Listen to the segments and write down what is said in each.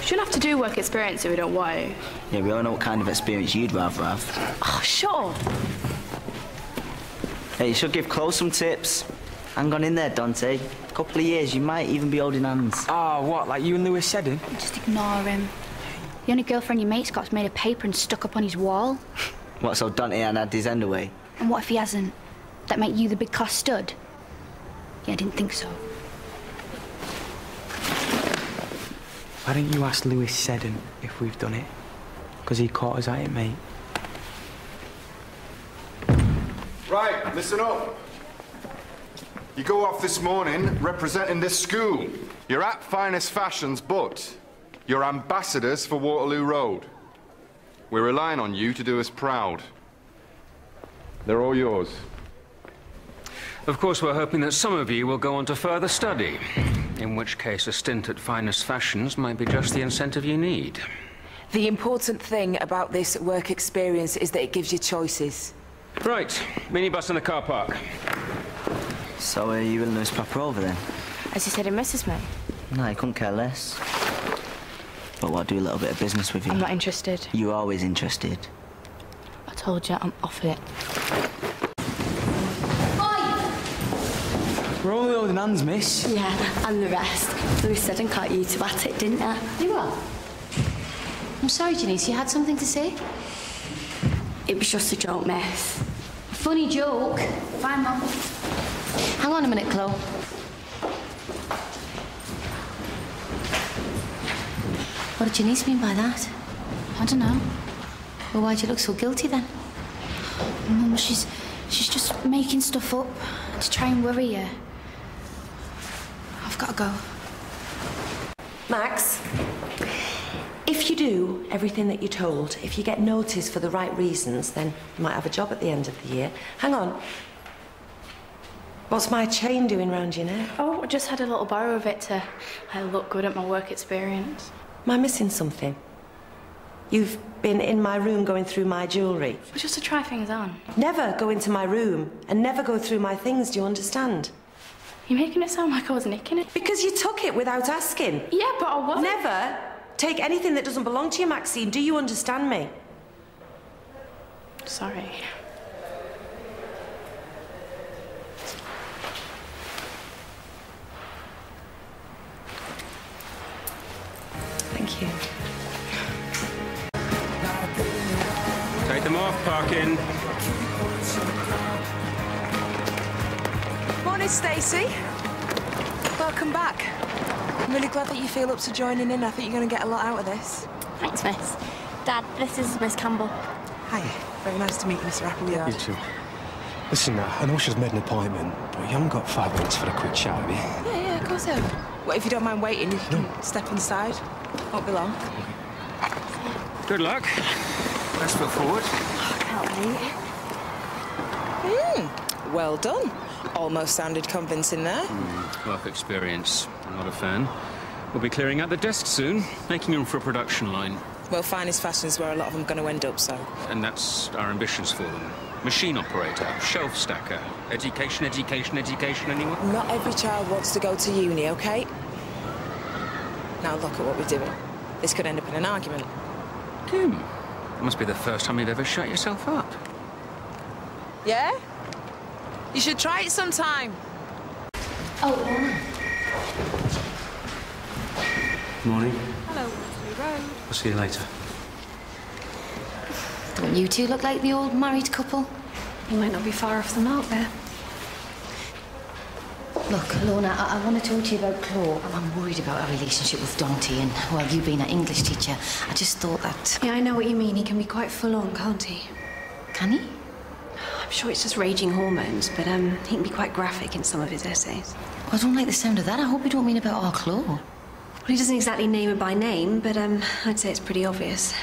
Shouldn't have to do work experience if we don't want to. Yeah, we all know what kind of experience you'd rather have. Oh, shut up. Hey, you should give Chloe some tips. Hang on in there, Dante. A couple of years, you might even be holding hands. Oh, what, like you and Lewis Seddon? Just ignore him. The only girlfriend your mate's got's made of paper and stuck up on his wall. What, so Dante hadn't had his end away? And what if he hasn't? That make you the big class stud? Yeah, I didn't think so. Why don't you ask Lewis Seddon if we've done it? Because he caught us at it, mate. Right, listen up. You go off this morning representing this school. You're at Finest Fashions, but you're ambassadors for Waterloo Road. We're relying on you to do us proud. They're all yours. Of course, we're hoping that some of you will go on to further study, in which case a stint at Finest Fashions might be just the incentive you need. The important thing about this work experience is that it gives you choices. Right, minibus in the car park. So are you and Lewis pop her over then? As you said, it misses me. No, I couldn't care less. But we'll do a little bit of business with you. I'm not interested. You're always interested. I told you, I'm off it. We're only holding hands, miss. Yeah, and the rest. Lewis said and caught you to at it, didn't he? You what? I'm sorry, Janice, you had something to say? It was just a joke, miss. A funny joke? Fine, Mum. Hang on a minute, Chloe. What did Janice mean by that? I don't know. Well, why'd you look so guilty then? Mum, she's just making stuff up to try and worry you. I've got to go. Max, if you do everything that you're told, if you get noticed for the right reasons, then you might have a job at the end of the year. Hang on. What's my chain doing round your neck? Oh, I just had a little borrow of it to look good at my work experience. Am I missing something? You've been in my room going through my jewellery. But just to try things on. Never go into my room and never go through my things, do you understand? You're making it sound like I was nicking it. Because you took it without asking. Yeah, but I wasn't. Never take anything that doesn't belong to you, Maxine. Do you understand me? Sorry. Thank you. Take them off, parking. Morning, Stacey. Welcome back. I'm really glad that you feel up to joining in. I think you're going to get a lot out of this. Thanks, miss. Dad, this is Miss Campbell. Hi. Very nice to meet you, Mr. Appleyard. You too. Listen, I know she's made an appointment, but you haven't got 5 minutes for a quick chat, have you? Yeah, of course I have. Well, if you don't mind waiting, you can step inside. Won't be long. Good luck. Best foot forward. Can't wait. Well done. Almost sounded convincing there. Work experience. I'm not a fan. We'll be clearing out the desk soon, making room for a production line. Well, Finest Fashion's where a lot of them are going to end up, so... And that's our ambitions for them. Machine operator, shelf stacker, education, anyone? Not every child wants to go to uni, OK? Now look at what we're doing. This could end up in an argument. Kim, that must be the first time you've ever shut yourself up. Yeah? You should try it sometime. Oh, Morning. Hello, Waterloo Road. I'll see you later. don't you two look like the old married couple? You might not be far off the mark there. Look, Lorna, I want to talk to you about Chloe. I'm worried about our relationship with Dante and, well, you being an English teacher. I just thought that... Yeah, I know what you mean. He can be quite full-on, can't he? Can he? I'm sure it's just raging hormones, but he can be quite graphic in some of his essays. Well, I don't like the sound of that. I hope you don't mean about our Chloe. Well, he doesn't exactly name her by name, but I'd say it's pretty obvious.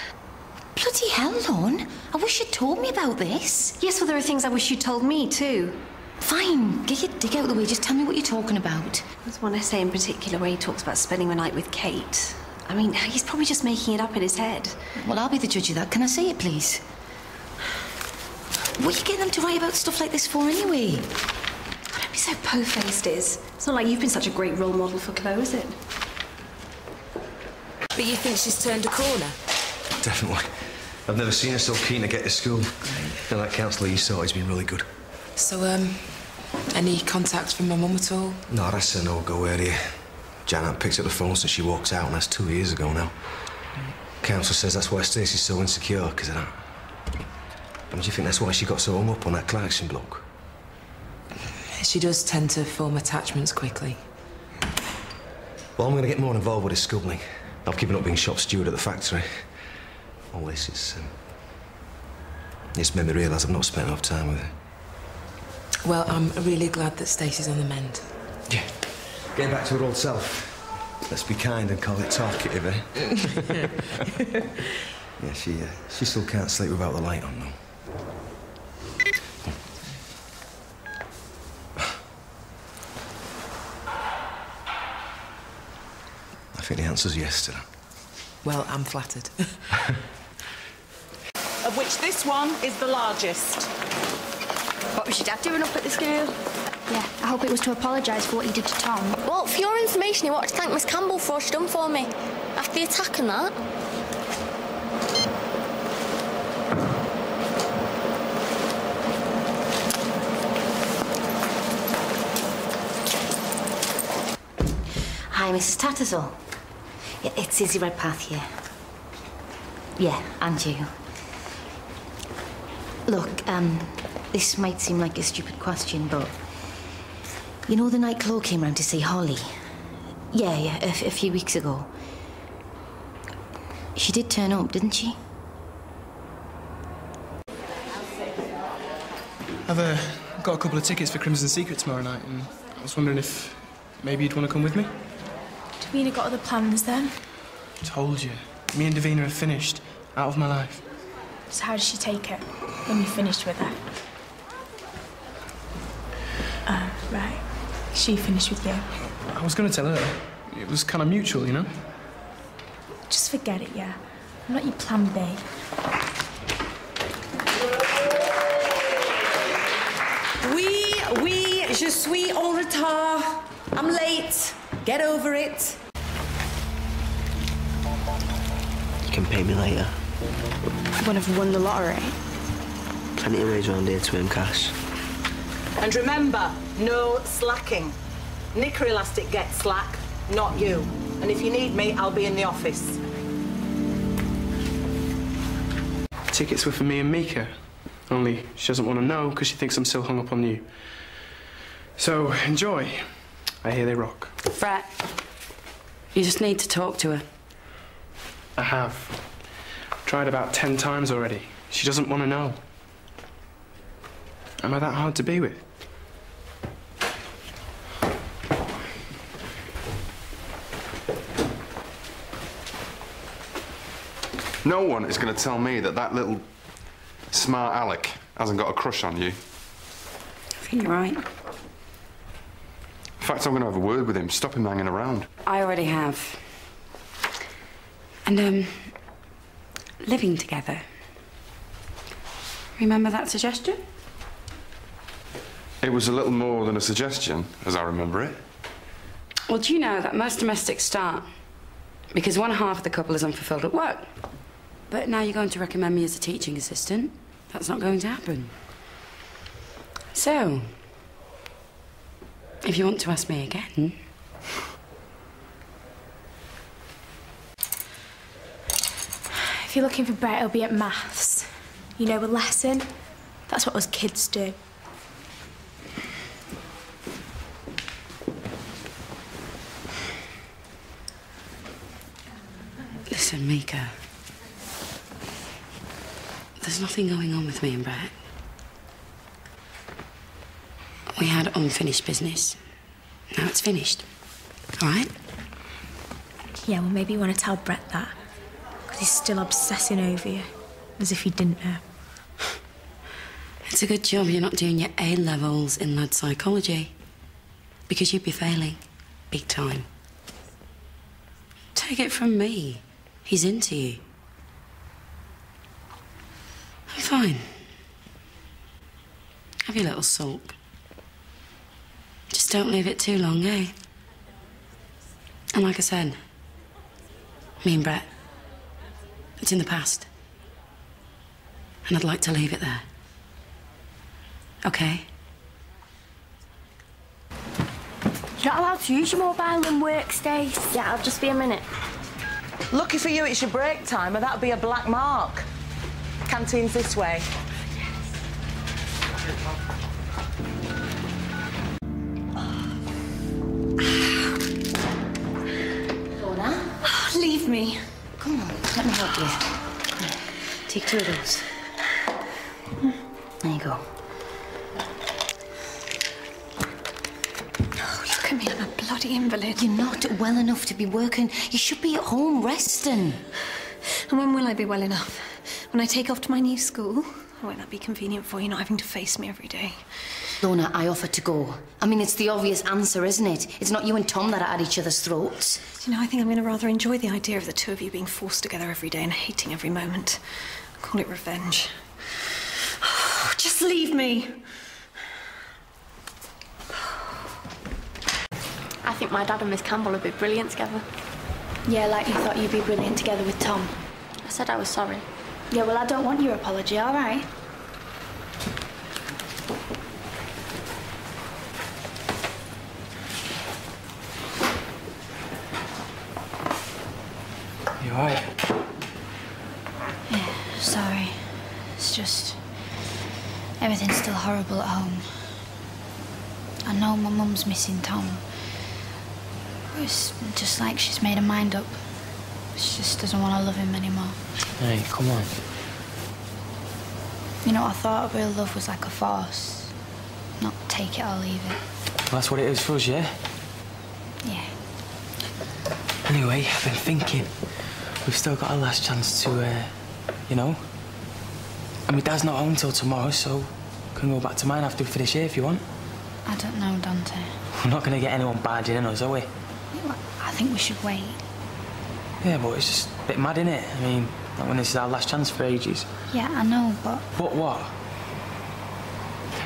Bloody hell, Lorne. I wish you'd told me about this. Yes, well, there are things I wish you told me, too. Fine. Get your dig out of the way. Just tell me what you're talking about. There's one essay in particular where he talks about spending the night with Kate. I mean, he's probably just making it up in his head. Well, I'll be the judge of that. Can I say it, please? What are you getting them to write about stuff like this for, anyway? Don't be so po-faced, Iz. It's not like you've been such a great role model for Chloe, is it? But you think she's turned a corner? Definitely. I've never seen her so keen to get to school. And that counsellor you saw has been really good. So, any contact from my mum at all? No, that's a no-go area. Janet picks up the phone since she walks out, and that's 2 years ago now. Counsel says that's why Stacey's so insecure, because of that. And do you think that's why she got so hung up on that Clarkson bloke? She does tend to form attachments quickly. Well, I'm going to get more involved with this schooling. I've given up being shop steward at the factory. All this is... it's made me realise I've not spent enough time with her. Well, I'm really glad that Stacey's on the mend. Yeah. Getting back to her old self. Let's be kind and call it talkative, eh? Yeah, she still can't sleep without the light on, though. I think the answer's yes to that. Well, I'm flattered. Of which this one is the largest. What was your dad doing up at the school? Yeah, I hope it was to apologise for what he did to Tom. Well, for your information, I wanted to thank Miss Campbell for what she done for me. After the attack and that. Hi, Mrs. Tattersall. Yeah, it's Izzy Redpath here. Yeah, and you. Look, this might seem like a stupid question, but... You know the night Chloe came round to see Holly? Yeah, a few weeks ago. She did turn up, didn't she? I've got a couple of tickets for Crimson Secret tomorrow night, and I was wondering if maybe you'd want to come with me? Davina got other plans then? Told you. Me and Davina are finished. Out of my life. So how did she take it when you finished with her? Right. She finished with you. I was going to tell her. It was kind of mutual, you know? Just forget it, yeah. I'm not your plan B. Oui, je suis en retard. I'm late. Get over it. You can pay me later. When I've won the lottery. Plenty of ways around here to earn cash. And remember, no slacking. Knicker Elastic gets slack, not you. And if you need me, I'll be in the office. Tickets were for me and Mika. Only she doesn't want to know because she thinks I'm still hung up on you. So, enjoy. I hear they rock. Brett, you just need to talk to her. I have. Tried about 10 times already. She doesn't want to know. Am I that hard to be with? No one is going to tell me that that little smart Alec hasn't got a crush on you. I think you're right. In fact, I'm going to have a word with him, stop him hanging around. I already have. And, living together. Remember that suggestion? It was a little more than a suggestion, as I remember it. Well, do you know that most domestics start because one half of the couple is unfulfilled at work? But now you're going to recommend me as a teaching assistant. That's not going to happen. So, if you want to ask me again... If you're looking for Brett, it'll be at maths. You know, a lesson. That's what us kids do. Listen, Mika. There's nothing going on with me and Brett. We had unfinished business. Now it's finished. All right? Yeah, well, maybe you want to tell Brett that. Because he's still obsessing over you. As if you didn't know. It's a good job you're not doing your A-levels in lad psychology. Because you'd be failing. Big time. Take it from me. He's into you. I'm fine. Have your little sulk. Just don't leave it too long, eh? And like I said, Me and Brett. It's in the past. And I'd like to leave it there. Okay? You're not allowed to use your mobile in work, Stace. Yeah, I'll just be a minute. Lucky for you, it's your break time, or that'd be a black mark. Canteen's this way. Lorna? Leave me. Come on, let me help you. Here, take 2 of those. There you go. Look at me, I'm a bloody invalid. You're not well enough to be working. You should be at home resting. And when will I be well enough? When I take off to my new school? Or won't that be convenient for you, not having to face me every day? Lorna, I offered to go. I mean, it's the obvious answer, isn't it? It's not you and Tom that are at each other's throats. Do you know, I think I'm going to rather enjoy the idea of the two of you being forced together every day and hating every moment. Call it revenge. Just leave me. I think my dad and Miss Campbell would be brilliant together. Yeah, like you thought you'd be brilliant together with Tom. I said I was sorry. Yeah, well, I don't want your apology, all right? You all right? Yeah, sorry. It's just... everything's still horrible at home. I know my mum's missing Tom. It's just like she's made her mind up. She just doesn't want to love him anymore. Hey, come on. You know, I thought real love was like a force. Not take it or leave it. Well, that's what it is for us, yeah? Yeah. Anyway, I've been thinking. We've still got our last chance to, you know. And my dad's not home till tomorrow, so we can go back to mine after we finish here if you want. I don't know, Dante. We're not going to get anyone barging in us, are we? I think we should wait. Yeah, but it's just a bit mad, innit? I mean, not when this is our last chance for ages. Yeah, I know, but... But what?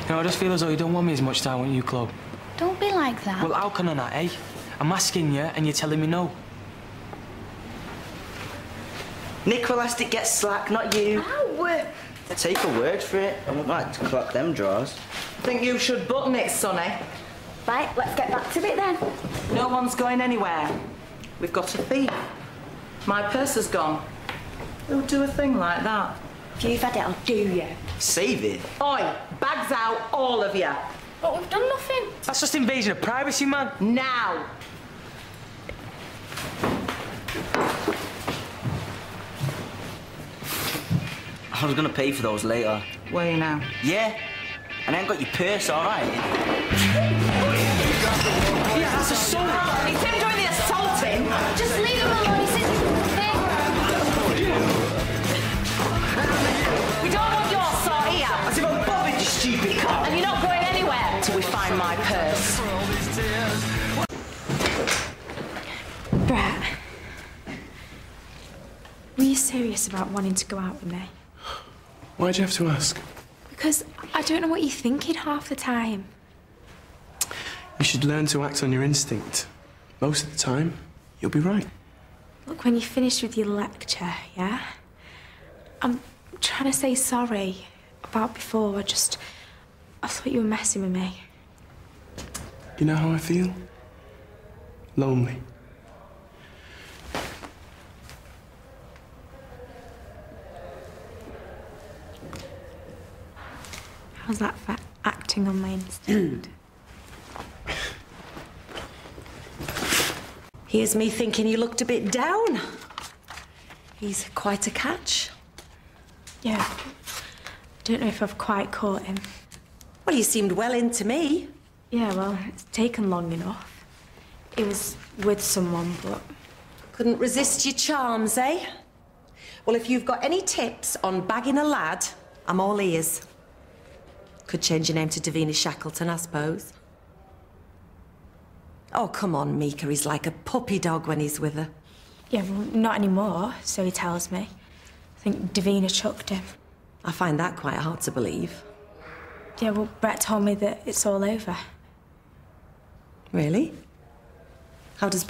You know, I just feel as though you don't want me as much time with you, Chloe. Don't be like that. Well, how can I not, eh? I'm asking you, and you're telling me no. Nick Elastic gets slack, not you. Ow! Take a word for it. I wouldn't like to clock them drawers. Think you should button it, Sonny. Right, let's get back to it then. No one's going anywhere. We've got a thief. My purse has gone. Who'd do a thing like that? If you've had it, I'll do you. Save it. Oi, bags out, all of you. But we've done nothing. That's just invasion of privacy, man. Now. I was gonna pay for those later. Where are you now? Yeah. And I ain't got your purse, all right? Yeah, that's assault. It's him doing the assaulting. Just leave him alone. He's in We don't want your sort here. As if I'm bothered, you stupid cop. And you're not going anywhere till we find my purse. Brett, were you serious about wanting to go out with me? Why'd you have to ask? Because I don't know what you're thinking half the time. You should learn to act on your instinct. Most of the time, you'll be right. Look, when you finish with your lecture, yeah? I'm trying to say sorry about before. I thought you were messing with me. You know how I feel? Lonely. How's that for acting on my instinct? Here's me thinking you looked a bit down. He's quite a catch. Yeah. I don't know if I've quite caught him. Well, he seemed well into me. Yeah, well, it's taken long enough. He was with someone, but... Couldn't resist your charms, eh? Well, if you've got any tips on bagging a lad, I'm all ears. Could change your name to Davina Shackleton, I suppose. Oh, come on, Mika. He's like a puppy dog when he's with her. Yeah, well, not anymore, so he tells me. I think Davina chucked him. I find that quite hard to believe. Yeah, well, Brett told me that it's all over. Really? How does Brett